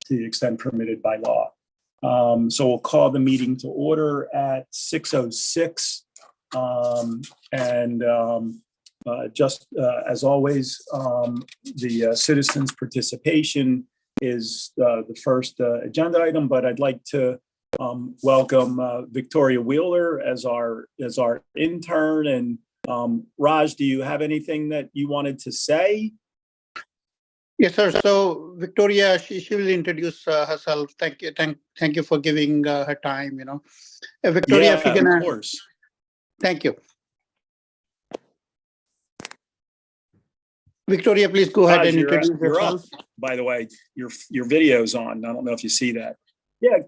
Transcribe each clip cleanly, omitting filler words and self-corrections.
to the extent permitted by law. So we'll call the meeting to order at 6:06. Just as always, the citizens' participation is the first agenda item, but I'd like to welcome Victoria Wheeler as our intern. And Raj, do you have anything that you wanted to say? Yes, sir. So Victoria, she will introduce herself. Thank you for giving her time. Victoria, Yeah, if you can. Of course. Thank you. Victoria, please go ahead and introduce yourself. By the way, your video's on. I don't know if you see that. Yeah.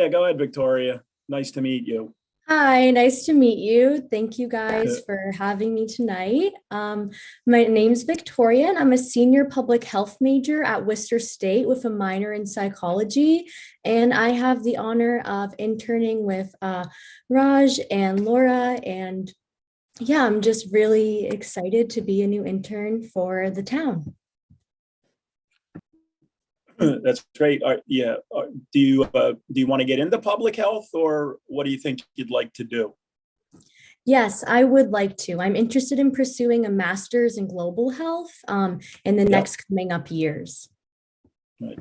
Go ahead, Victoria. Nice to meet you. Hi, nice to meet you. Thank you guys for having me tonight. My name's Victoria, and I'm a senior public health major at Worcester State with a minor in psychology. And I have the honor of interning with Raj and Laura. And yeah, I'm just really excited to be a new intern for the town. That's great. Do you want to get into public health, or what do you think you'd like to do? Yes, I would like to. I'm interested in pursuing a master's in global health in the next coming up years. Right.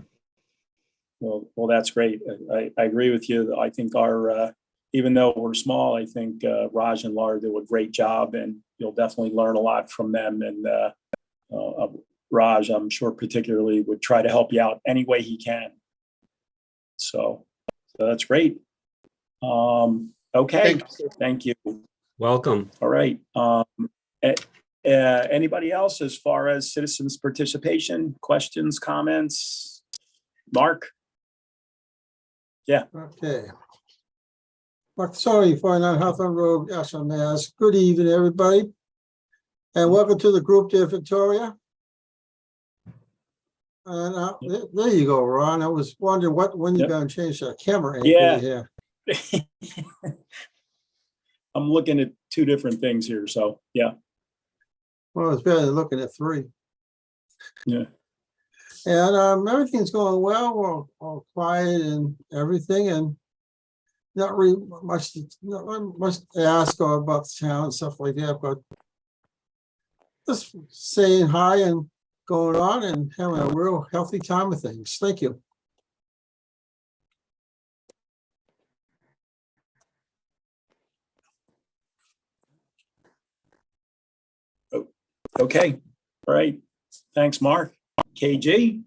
Well, that's great. I agree with you. I think our even though we're small, I think Raj and Laura do a great job, and you'll definitely learn a lot from them. And Raj, I'm sure particularly would try to help you out any way he can. So that's great. Okay, thank you. Welcome. All right. Anybody else as far as citizens' participation, questions, comments? Mark? Yeah. Okay. Mark, sorry, 49 Hawthorne Road, SMS. Good evening, everybody. And welcome to the group there, Victoria. And there you go, Ron. I was wondering when you're going to change that camera angle here. I'm looking at two different things here, so yeah. Well, it's better than looking at three. Yeah. And everything's going well. We're all quiet and everything, and not really much to ask about the town and stuff like that, but just saying hi and going on and having a real healthy time of things. Thank you. Okay. All right. Thanks, Mark. KG,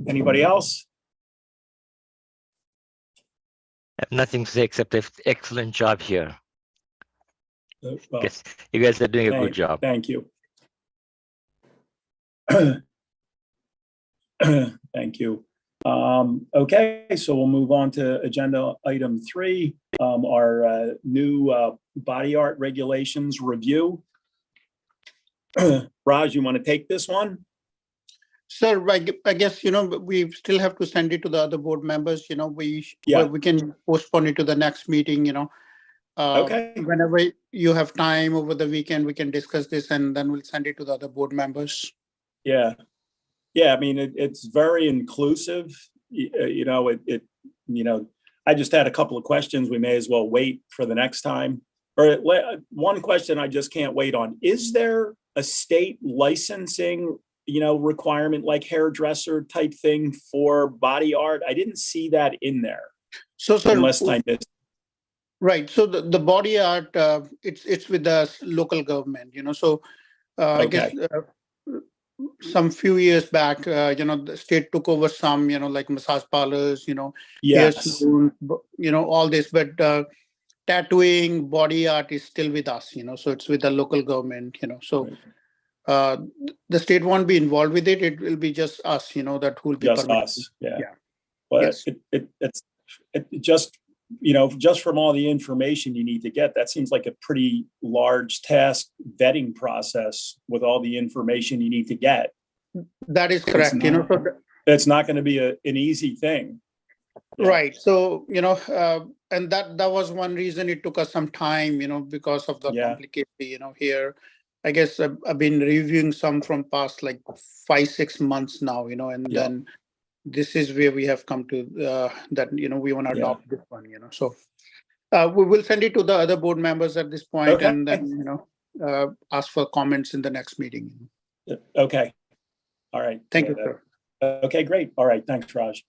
anybody else? I have nothing to say except excellent job here. Well, Yes, you guys are doing a good job. Thank you. Thank you. Okay, so we'll move on to agenda item 3, our new body art regulations review. Raj, you want to take this one? Sir, I guess, we still have to send it to the other board members. We can postpone it to the next meeting, Okay. Whenever you have time over the weekend, we can discuss this, and then we'll send it to the other board members. Yeah. I mean, it's very inclusive. I just had a couple of questions. We may as well wait for the next time. Or one question I just can't wait on. Is there a state licensing, requirement like hairdresser type thing for body art? I didn't see that in there. So, sir, unless I missed. Right. So the body art, it's with the local government, So I guess some few years back, the state took over some, like massage parlors, hair salons, all this. But tattooing, body art is still with us, So it's with the local government, So the state won't be involved with it. It will be just us, that who will be just permitted. us. Yeah. Well, yes. It just just from all the information you need to get, that seems like a pretty large task vetting process with all the information you need to get. That is correct. It's not going to be an easy thing. Right. So, and that was one reason it took us some time, because of the complication, here. I guess I've been reviewing some from past like 5-6 months now, and then this is where we have come to that, we want to Yeah. adopt this one, So we will send it to the other board members at this point, Okay. and then, ask for comments in the next meeting. Okay. All right. Thank you, sir. Okay, great. All right. Thanks, Raj.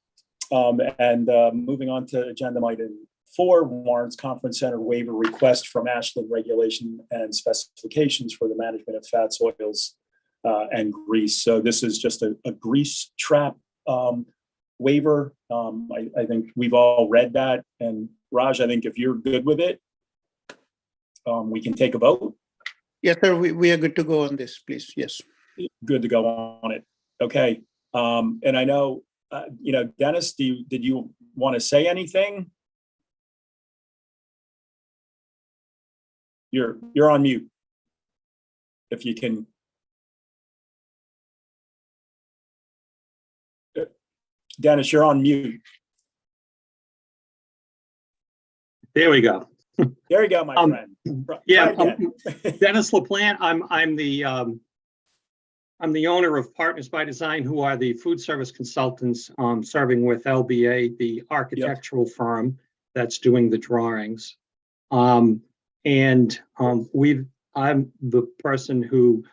And moving on to agenda item 4, Warrants Conference Center waiver request from Ashland Regulation and Specifications for the management of fats, oils, and grease. So this is just a grease trap waiver. I think we've all read that. And Raj, I think if you're good with it, we can take a vote. Yes, sir. We are good to go on this, please. Yes. Good to go on it. Okay. And I know, Dennis, did you want to say anything? You're on mute. If you can. Dennis, you're on mute. There we go. There you go, my friend. Yeah, Try again. Dennis LaPlante. I'm the owner of Partners by Design, who are the food service consultants serving with LBA, the architectural firm that's doing the drawings. I'm the person who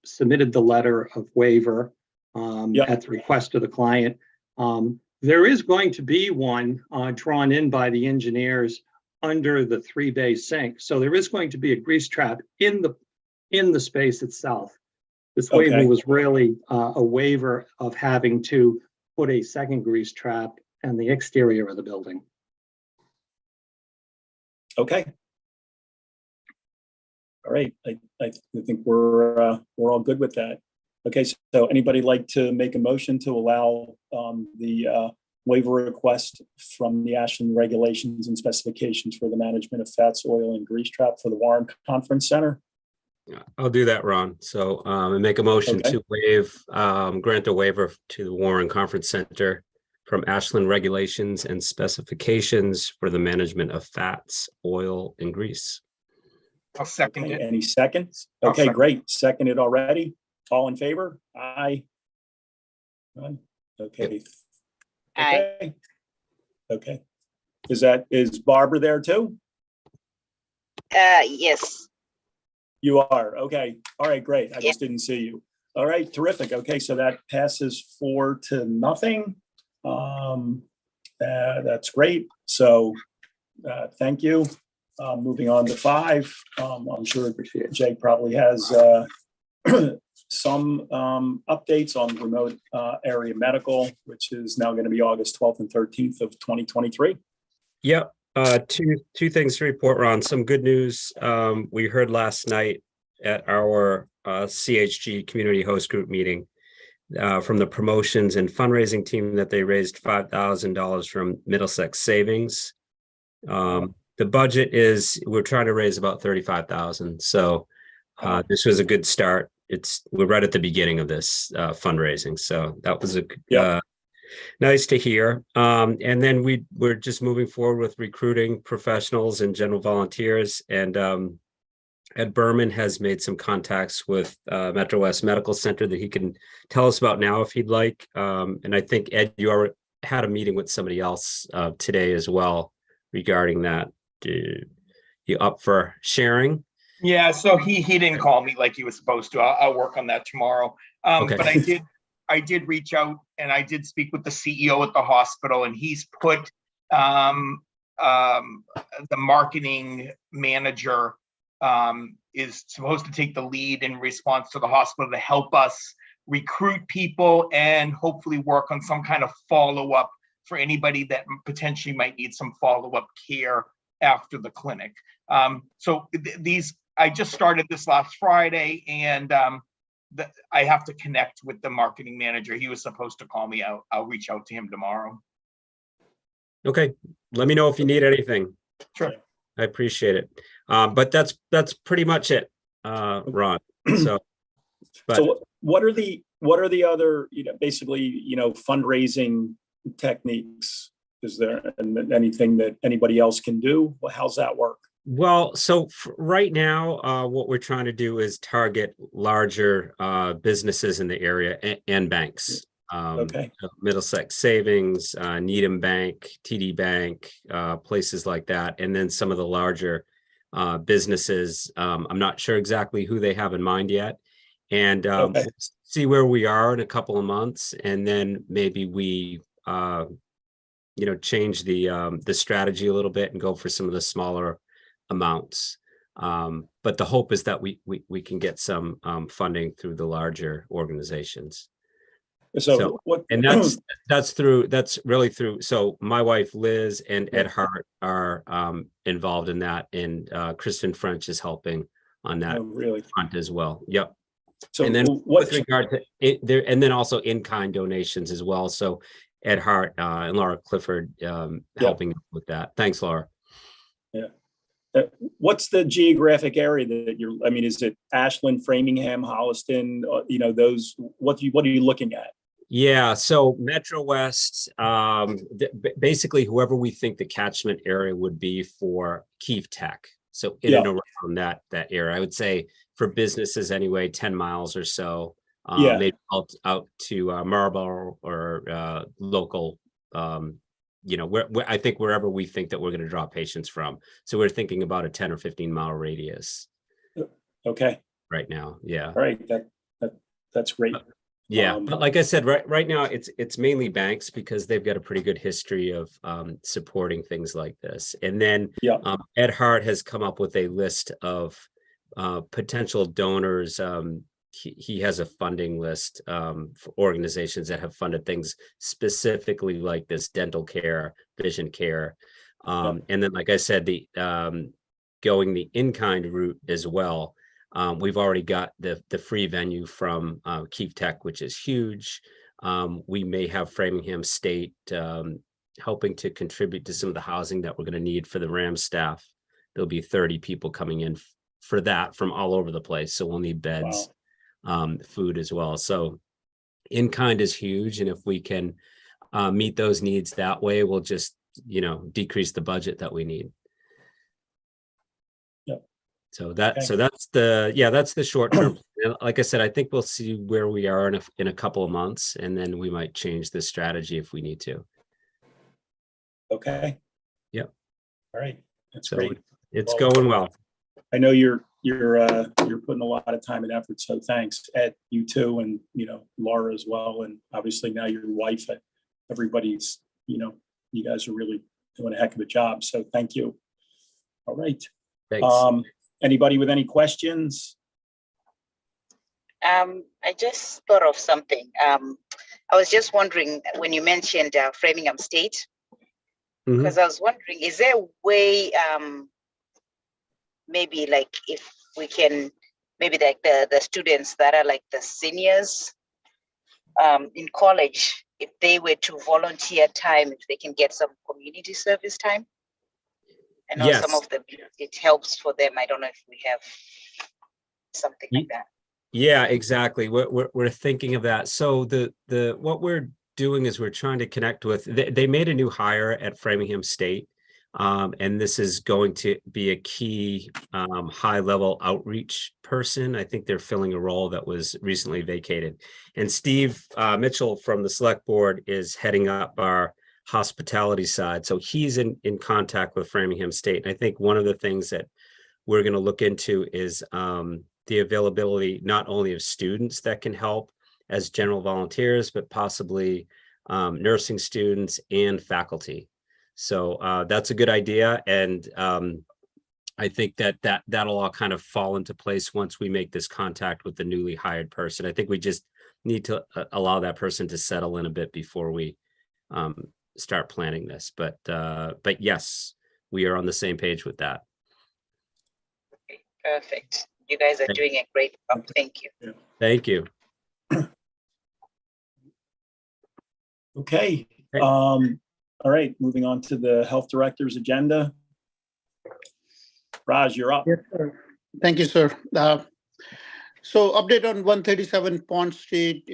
submitted the letter of waiver at the request of the client. There is going to be one drawn in by the engineers under the 3-bay sink. So there is going to be a grease trap in the space itself. This waiver was really a waiver of having to put a second grease trap in the exterior of the building. Okay. All right. I think we're all good with that. Okay. So anybody like to make a motion to allow the waiver request from the Ashland Regulations and Specifications for the management of fats, oil, and grease trap for the Warren Conference Center? I'll do that, Ron. So I make a motion to grant a waiver to the Warren Conference Center from Ashland Regulations and Specifications for the management of fats, oil, and grease. I'll second it. Any seconds? Okay, great. Seconded already. All in favor? Aye. None? Okay. Aye. Okay. Is Barbara there too? Yes. You are. Okay. All right, great. I just didn't see you. All right, terrific. Okay, so that passes 4-0. That's great. So thank you. Moving on to 5. I'm sure Jake probably has some updates on remote area medical, which is now going to be August 12th and 13th of 2023. Yep. Two things to report, Ron. Some good news. We heard last night at our CHG community host group meeting from the promotions and fundraising team that they raised $5,000 from Middlesex Savings. The budget is, we're trying to raise about $35,000. So this was a good start. We're right at the beginning of this fundraising. So that was nice to hear. And then we're just moving forward with recruiting professionals and general volunteers. And Ed Berman has made some contacts with Metro West Medical Center that he can tell us about now if he'd like. And I think, Ed, you already had a meeting with somebody else today as well regarding that. You up for sharing? Yeah, so he didn't call me like he was supposed to. I'll work on that tomorrow. Okay. But I did reach out and I did speak with the CEO at the hospital, and he's put the marketing manager is supposed to take the lead in response to the hospital to help us recruit people and hopefully work on some kind of follow-up for anybody that potentially might need some follow-up care after the clinic. So I just started this last Friday, and I have to connect with the marketing manager. He was supposed to call me. I'll reach out to him tomorrow. Okay. Let me know if you need anything. Sure. I appreciate it. But that's pretty much it, Ron. So what are the other, basically, fundraising techniques? Is there anything that anybody else can do? Well, how's that work? Well, so right now, what we're trying to do is target larger businesses in the area and banks. Okay. Middlesex Savings, Needham Bank, TD Bank, places like that. And then some of the larger businesses. I'm not sure exactly who they have in mind yet. And Okay. we'll see where we are in a couple of months. And then maybe we, change the strategy a little bit and go for some of the smaller amounts. But the hope is that we can get some funding through the larger organizations. So what? And that's really through. So my wife Liz and Ed Hart are involved in that, and Kristen French is helping on that front as well. Yep. So and then with regard to it, there, and then also in-kind donations as well. So Ed Hart and Laura Clifford helping with that. Thanks, Laura. Yeah. What's the geographic area that you're? I mean, is it Ashland, Framingham, Holliston? Those. What are you looking at? Yeah, so Metro West, basically whoever we think the catchment area would be for Keefe Tech. So in and around that area, I would say for businesses anyway, 10 miles or so. Maybe out to Marlboro or local. Where I think wherever we think that we're going to draw patients from. So we're thinking about a 10 or 15 mile radius. Okay. Right now, yeah. All right, that's great. Yeah, but like I said, right now it's mainly banks because they've got a pretty good history of supporting things like this. And then Ed Hart has come up with a list of potential donors. He has a funding list for organizations that have funded things specifically like this: dental care, vision care, and then, like I said, the going the in-kind route as well. We've already got the free venue from Keefe Tech, which is huge. We may have Framingham State helping to contribute to some of the housing that we're going to need for the RAM staff. There'll be 30 people coming in for that from all over the place. So we'll need beds, food as well. So in-kind is huge. And if we can meet those needs that way, we'll just, decrease the budget that we need. So that's the short term. Like I said, I think we'll see where we are in a couple of months, and then we might change the strategy if we need to. Okay. Yep. All right. That's great. It's going well. I know you're putting a lot of time and effort, so thanks, Ed, you too, and Laura as well, and obviously now your wife. Everybody's you guys are really doing a heck of a job, so thank you. All right. Thanks. Anybody with any questions? I just thought of something. I was just wondering when you mentioned Framingham State, because I was wondering, is there a way, maybe like if we can, maybe like the students that are like the seniors in college, if they were to volunteer time, if they can get some community service time? I know some of them, it helps for them. I don't know if we have something like that. Yeah, exactly. We're thinking of that. So the what we're doing is we're trying to connect with. They made a new hire at Framingham State, and this is going to be a key high-level outreach person. I think they're filling a role that was recently vacated. And Steve Mitchell from the Select Board is heading up our hospitality side. So he's in contact with Framingham State. And I think one of the things that we're going to look into is the availability not only of students that can help as general volunteers, but possibly nursing students and faculty. So that's a good idea. And I think that'll all kind of fall into place once we make this contact with the newly hired person. I think we just need to allow that person to settle in a bit before we start planning this, but yes, we are on the same page with that. Okay, perfect. You guys are doing a great job. Thank you. Thank you. Okay. All right. Moving on to the health director's agenda. Raj, you're up. Yes, sir. Thank you, sir. So update on 137 Pond Street.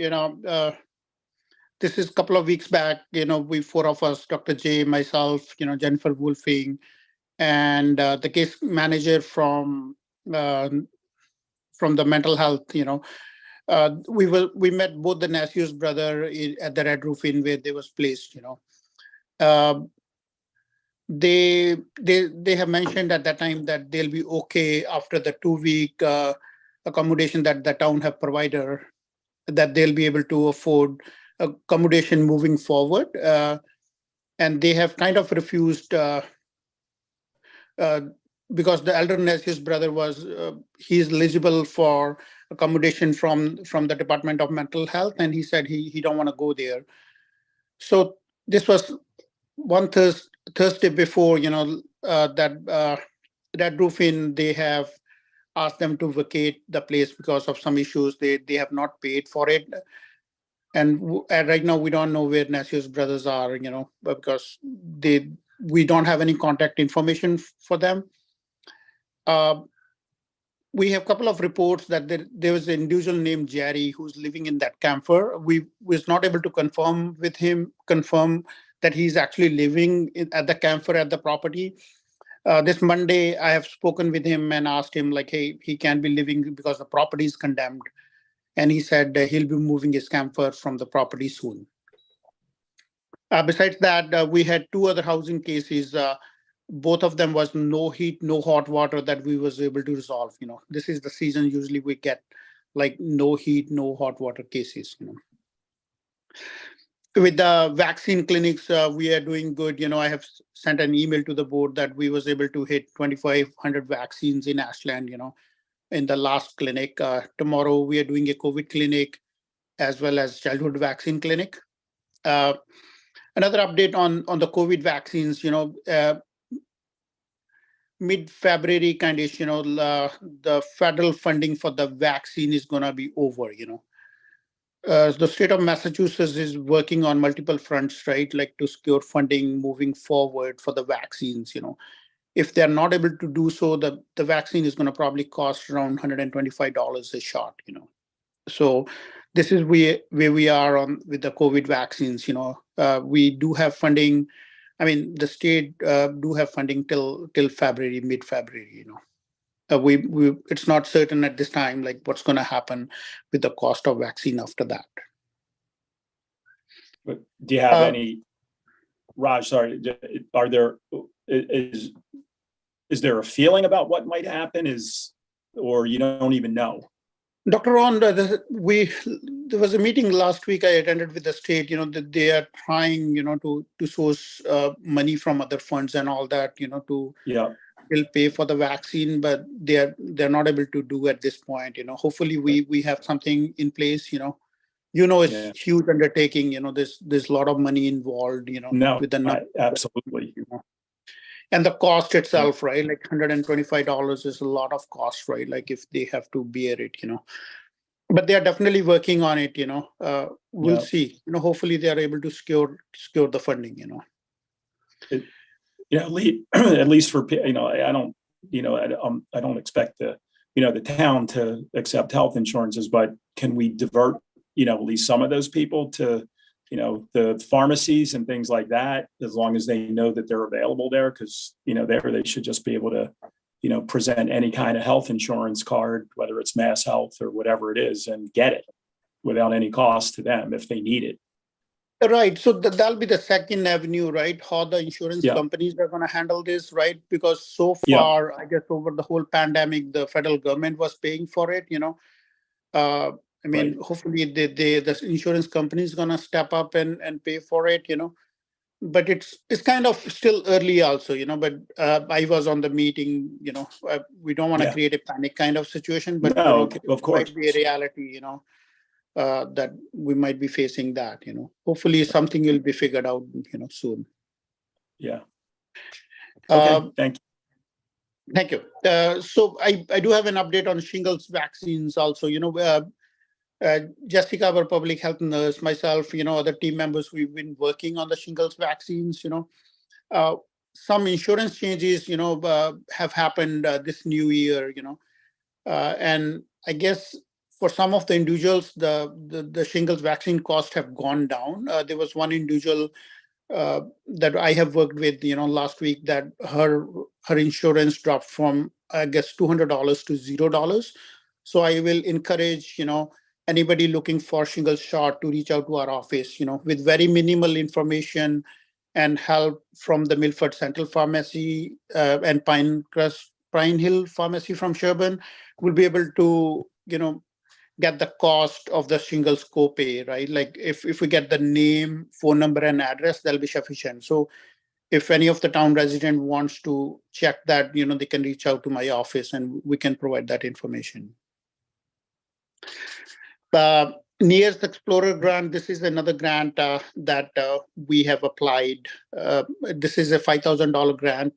This is a couple of weeks back, we four of us, Dr. J, myself, Jennifer Wolfing, and the case manager from the mental health, we met both the Nasius brother at the Red Roof Inn where they was placed. They have mentioned at that time that they'll be okay after the 2-week accommodation that the town have provided, that they'll be able to afford accommodation moving forward. And they have kind of refused because the elder Nasius brother was he's eligible for accommodation from the Department of Mental Health, and he said he don't want to go there. So this was one Thursday before, that Roof Inn, they have asked them to vacate the place because of some issues. They have not paid for it. And right now we don't know where Nasius brothers are, because we don't have any contact information for them. We have a couple of reports that there was an individual named Jerry who's living in that camper. We was not able to confirm that he's actually living at the camper at the property. This Monday, I have spoken with him and asked him, like, hey, he can't be living because the property is condemned. And he said he'll be moving his camper from the property soon. Besides that, we had 2 other housing cases. Both of them was no heat, no hot water that we was able to resolve. This is the season usually we get like no heat, no hot water cases. With the vaccine clinics, we are doing good. I have sent an email to the board that we was able to hit 2,500 vaccines in Ashland, in the last clinic. Tomorrow we are doing a COVID clinic as well as childhood vaccine clinic. Another update on the COVID vaccines, mid-February kind of, the federal funding for the vaccine is going to be over, the state of Massachusetts is working on multiple fronts, right? Like to secure funding moving forward for the vaccines, If they're not able to do so, the vaccine is going to probably cost around $125 a shot, So this is where we are with the COVID vaccines, we do have funding. I mean, the state do have funding till February, mid-February, it's not certain at this time, like what's going to happen with the cost of vaccine after that. But do you have any, Raj, sorry, is there a feeling about what might happen or you don't even know? Dr. Ron, there was a meeting last week I attended with the state, that they are trying, to source money from other funds and all that, to will pay for the vaccine, but they're not able to do at this point. Hopefully we have something in place. It's huge undertaking. There's a lot of money involved. With the absolutely. And the cost itself, right? Like $125 is a lot of cost, right? Like if they have to bear it, But they are definitely working on it. We'll see. Hopefully they are able to secure the funding. At least for I don't expect the town to accept health insurances, but can we divert at least some of those people to the pharmacies and things like that, as long as they know that they're available there, because they should just be able to present any kind of health insurance card, whether it's Mass Health or whatever it is, and get it without any cost to them if they need it. Right. So that'll be the second avenue, right? How the insurance companies are going to handle this, right? Because so far, I guess over the whole pandemic, the federal government was paying for it, hopefully the insurance company is going to step up and pay for it, But it's kind of still early also, but I was on the meeting, we don't want to create a panic kind of situation, but of course, it might be a reality, that we might be facing that, hopefully something will be figured out, soon. Yeah. Okay. Thank you. Thank you. So I do have an update on shingles vaccines also, Jessica, our public health nurse, myself, other team members, we've been working on the shingles vaccines, some insurance changes, have happened this new year, and I guess for some of the individuals, the shingles vaccine costs have gone down. There was one individual that I have worked with, last week, that her insurance dropped from, I guess, $200 to $0. So I will encourage, anybody looking for shingles shot to reach out to our office, with very minimal information and help from the Milford Central Pharmacy and Pine Hill Pharmacy from Sherburne, we'll be able to, get the cost of the shingles copay, right? Like if we get the name, phone number, and address, that'll be sufficient. So if any of the town resident wants to check that, they can reach out to my office and we can provide that information. Nearest Explorer grant, this is another grant that we have applied. This is a $5,000 grant.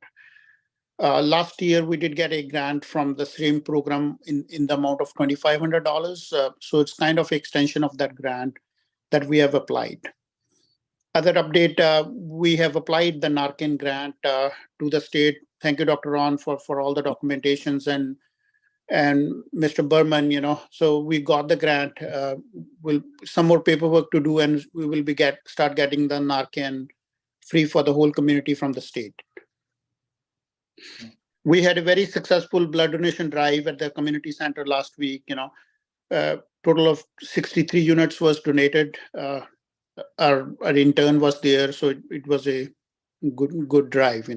Last year, we did get a grant from the same program in the amount of $2,500. So it's kind of extension of that grant that we have applied. Other update, we have applied the Narcan grant to the state. Thank you, Dr. Ron, for all the documentations and Mr. Berman, so we got the grant. Some more paperwork to do, and we will start getting the Narcan free for the whole community from the state. We had a very successful blood donation drive at the community center last week. Total of 63 units was donated. Our intern was there, so it was a good drive,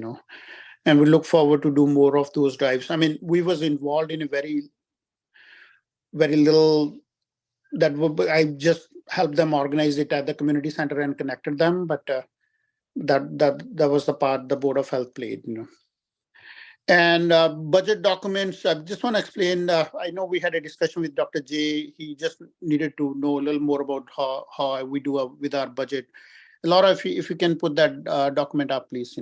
and we look forward to do more of those drives. I mean, we was involved in a very, very little that I just helped them organize it at the community center and connected them, but that was the part the Board of Health played, And budget documents, I just want to explain, I know we had a discussion with Dr. J. He just needed to know a little more about how we do with our budget. Laura, if you can put that document up, please,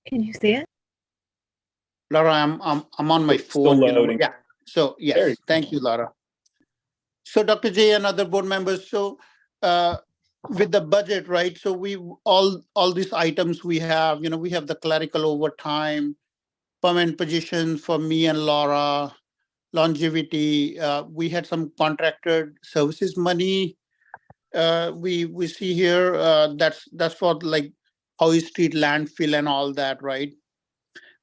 Can you see it? Laura, I'm on my phone. Yeah. So yes, thank you, Laura. So Dr. J and other board members. So with the budget, right? So we all these items we have. We have the clerical overtime, permanent positions for me and Laura, longevity. We had some contracted services money. We see here that's for like Howe Street landfill and all that, right?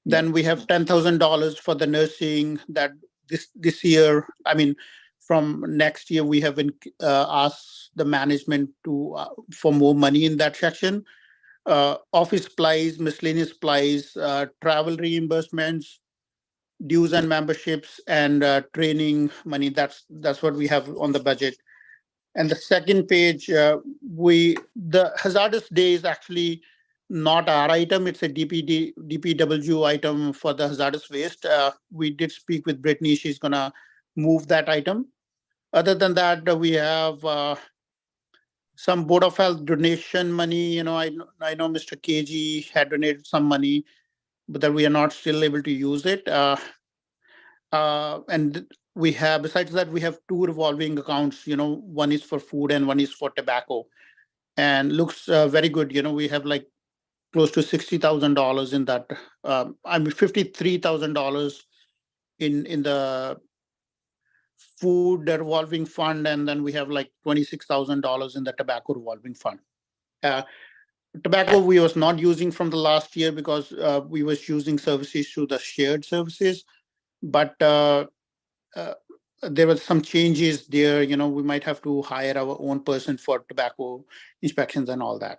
Then we have $10,000 for the nursing that this year. I mean, from next year we have asked the management to for more money in that section. Office supplies, miscellaneous supplies, travel reimbursements, dues and memberships, and training money. That's what we have on the budget. And the second page, the hazardous day is actually not our item. It's a DPW item for the hazardous waste. We did speak with Brittany. She's going to move that item. Other than that, we have some Board of Health donation money. I know Mr. KG had donated some money, but that we are not still able to use it. And we have, besides that, we have two revolving accounts. One is for food and one is for tobacco, and looks very good. We have like close to $60,000 in that. $53,000 in the food revolving fund, and then we have like $26,000 in the tobacco revolving fund. Tobacco we was not using from the last year because we was using services through the shared services, but there were some changes there. We might have to hire our own person for tobacco inspections and all that.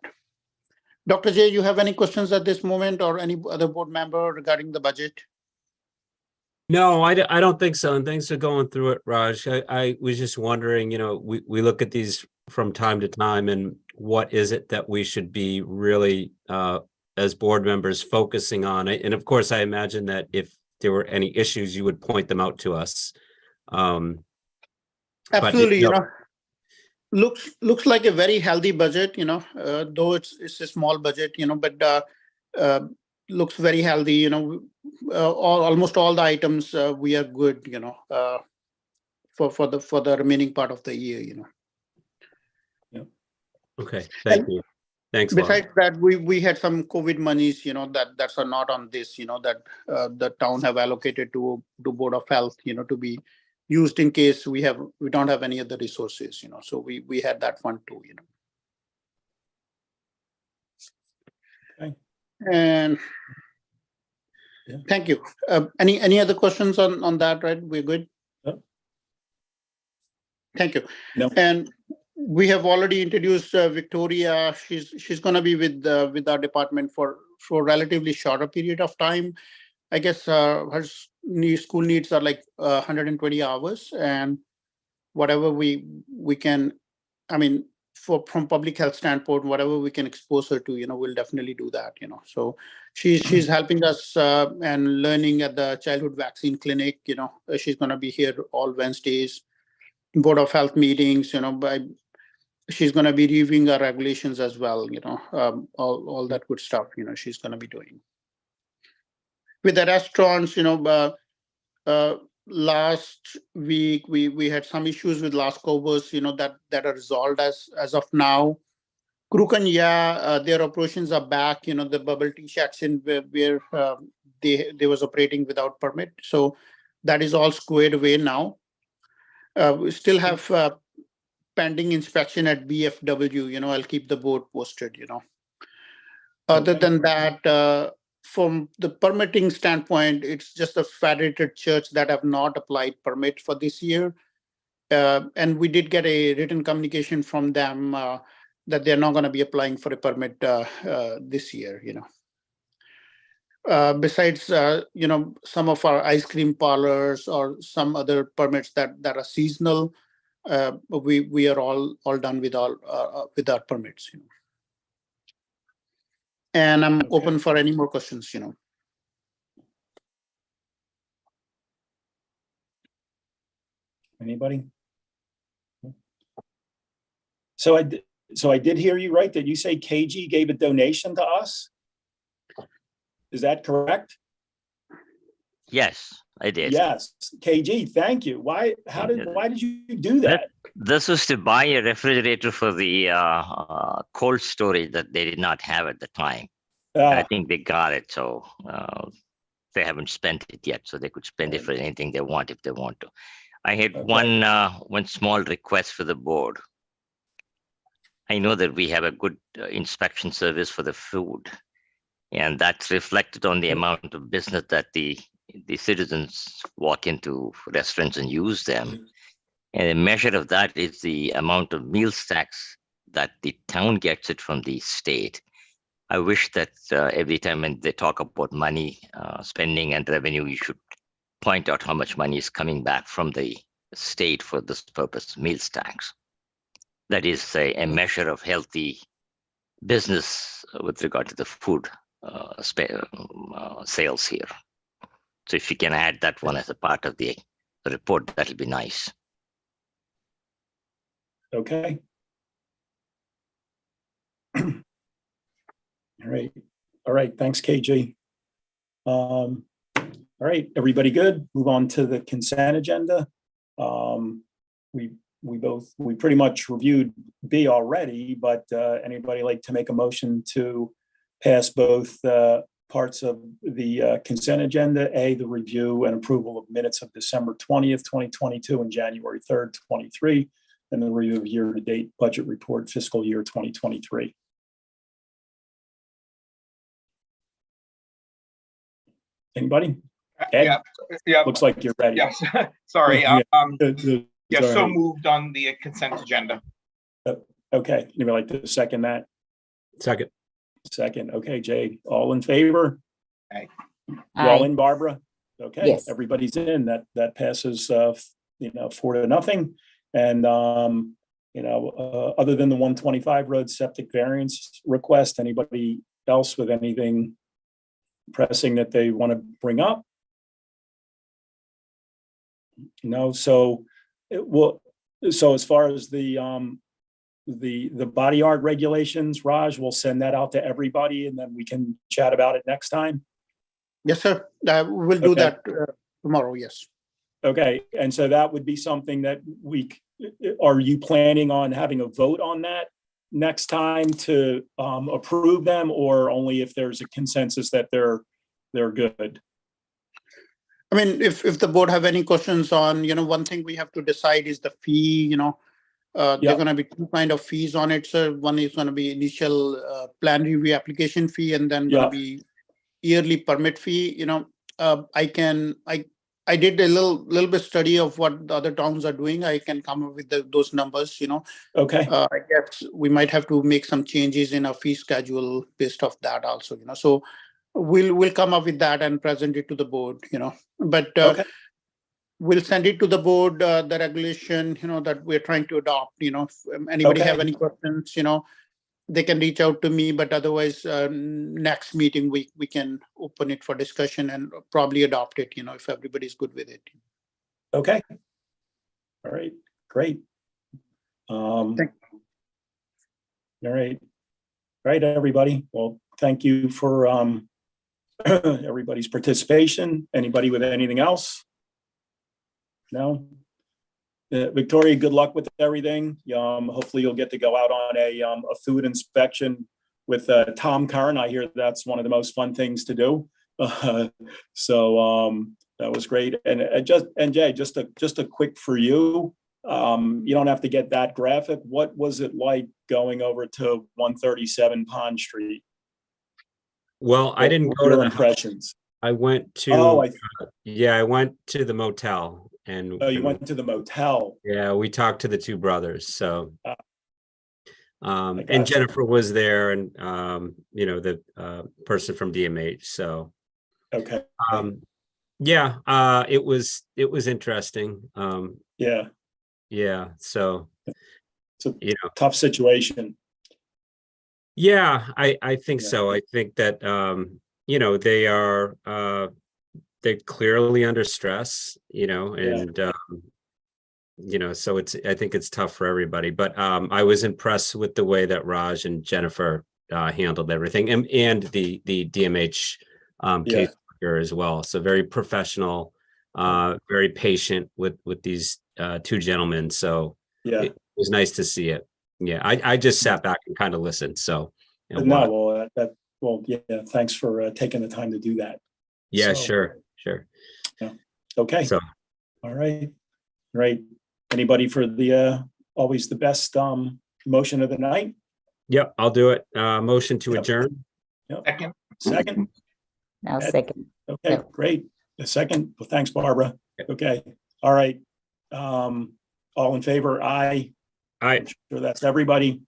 Dr. J, you have any questions at this moment, or any other board member regarding the budget? No, I don't think so. And thanks for going through it, Raj. I was just wondering, we look at these from time to time, and what is it that we should be really, as board members, focusing on? And of course, I imagine that if there were any issues, you would point them out to us. Absolutely. Looks like a very healthy budget, though it's a small budget, but looks very healthy, almost all the items we are good, for the remaining part of the year, Yeah. Okay, thank you. Thanks. Besides that, we had some COVID monies, that's are not on this, that the town have allocated to Board of Health, to be used in case we don't have any other resources, so we had that fund too, And Yeah. thank you. Any other questions on that, right? We're good? Thank you. No. And we have already introduced Victoria. She's going to be with our department for a relatively shorter period of time. I guess her school needs are like 120 hours, and whatever we can, I mean, from public health standpoint, whatever we can expose her to, we'll definitely do that. So she's helping us and learning at the childhood vaccine clinic. She's going to be here all Wednesdays. Board of Health meetings, she's going to be reviewing our regulations as well, all that good stuff, she's going to be doing. With the restaurants, last week we had some issues with Las Cobos, that are resolved as of now. Krukan, their operations are back, the bubble tea section where they was operating without permit. So that is all squared away now. We still have pending inspection at BFW. I'll keep the board posted. Other than that, from the permitting standpoint, it's just a federated church that have not applied permit for this year. And we did get a written communication from them that they're not going to be applying for a permit this year. Besides, some of our ice cream parlors or some other permits that are seasonal, we are all done with our permits. And I'm open for any more questions. Anybody? So I did hear you right that you say KG gave a donation to us. Is that correct? Yes, I did. Yes, KG, thank you. Why did you do that? This was to buy a refrigerator for the cold storage that they did not have at the time. I think they got it, so they haven't spent it yet, so they could spend it for anything they want if they want to. I had one small request for the board. I know that we have a good inspection service for the food, and that's reflected on the amount of business that the citizens walk into restaurants and use them. And a measure of that is the amount of meals tax that the town gets it from the state. I wish that every time when they talk about money, spending and revenue, you should point out how much money is coming back from the state for this purpose, meals tax. That is a measure of healthy business with regard to the food sales here. So if you can add that one as a part of the report, that'll be nice. Okay. All right. Thanks, KG. All right, everybody good? Move on to the consent agenda. We pretty much reviewed B already, but anybody like to make a motion to pass both parts of the consent agenda? A, the review and approval of minutes of December 20th, 2022 and January 3rd, 23, and the review of year-to-date budget report fiscal year 2023. Anybody? Ed? Yeah. Looks like you're ready. Yes. Sorry. Yeah, so moved on the consent agenda. Okay. You would like to second that? Second. Second. Okay, Jay. All in favor? Aye. You all in, Barbara? Okay. Yes. Everybody's in. That passes 4-0. And other than the 125 road septic variance request, anybody else with anything pressing that they want to bring up? No. So as far as the body art regulations, Raj, we'll send that out to everybody and then we can chat about it next time. Yes, sir. We'll do that tomorrow. Yes. Okay. And so that would be something that are you planning on having a vote on that next time to approve them, or only if there's a consensus that they're good? I mean, if the board have any questions on, one thing we have to decide is the fee, There are going to be two kind of fees on it, sir. One is going to be initial plan review application fee, and then going to be yearly permit fee. I did a little bit study of what the other towns are doing. I can come up with those numbers. Okay. I guess we might have to make some changes in our fee schedule based off that also. So we'll come up with that and present it to the board. But Okay. we'll send it to the board, the regulation, that we're trying to adopt. If anybody have any questions, they can reach out to me. But otherwise, next meeting we can open it for discussion and probably adopt it. If everybody's good with it. Okay. All right. Great. All right, everybody. Well, thank you for everybody's participation. Anybody with anything else? No? Victoria, good luck with everything. Hopefully you'll get to go out on a food inspection with Tom Curran. I hear that's one of the most fun things to do. So that was great. And Jay, just a quick for you. You don't have to get that graphic. What was it like going over to 137 Pond Street? Well, I didn't go to the impressions. I went to I went to the motel. And you went to the motel. Yeah, we talked to the two brothers. So and Jennifer was there, and the person from DMH. So okay. It was interesting. So it's a tough situation. Yeah, I think so. I think that they are they're clearly under stress, and so I think it's tough for everybody. But I was impressed with the way that Raj and Jennifer handled everything, and the DMH caseworker as well. So very professional, very patient with these two gentlemen. So it was nice to see it. Yeah, I just sat back and kind of listened. So thanks for taking the time to do that. Yeah, sure. Yeah. Okay. So, all right. Anybody for the always the best motion of the night? Yep, I'll do it. Motion to adjourn. Yep. Second. I'll second. Okay, great. A second. Well, thanks, Barbara. Okay. All right. All in favor? Aye. Aye. I'm sure that's everybody.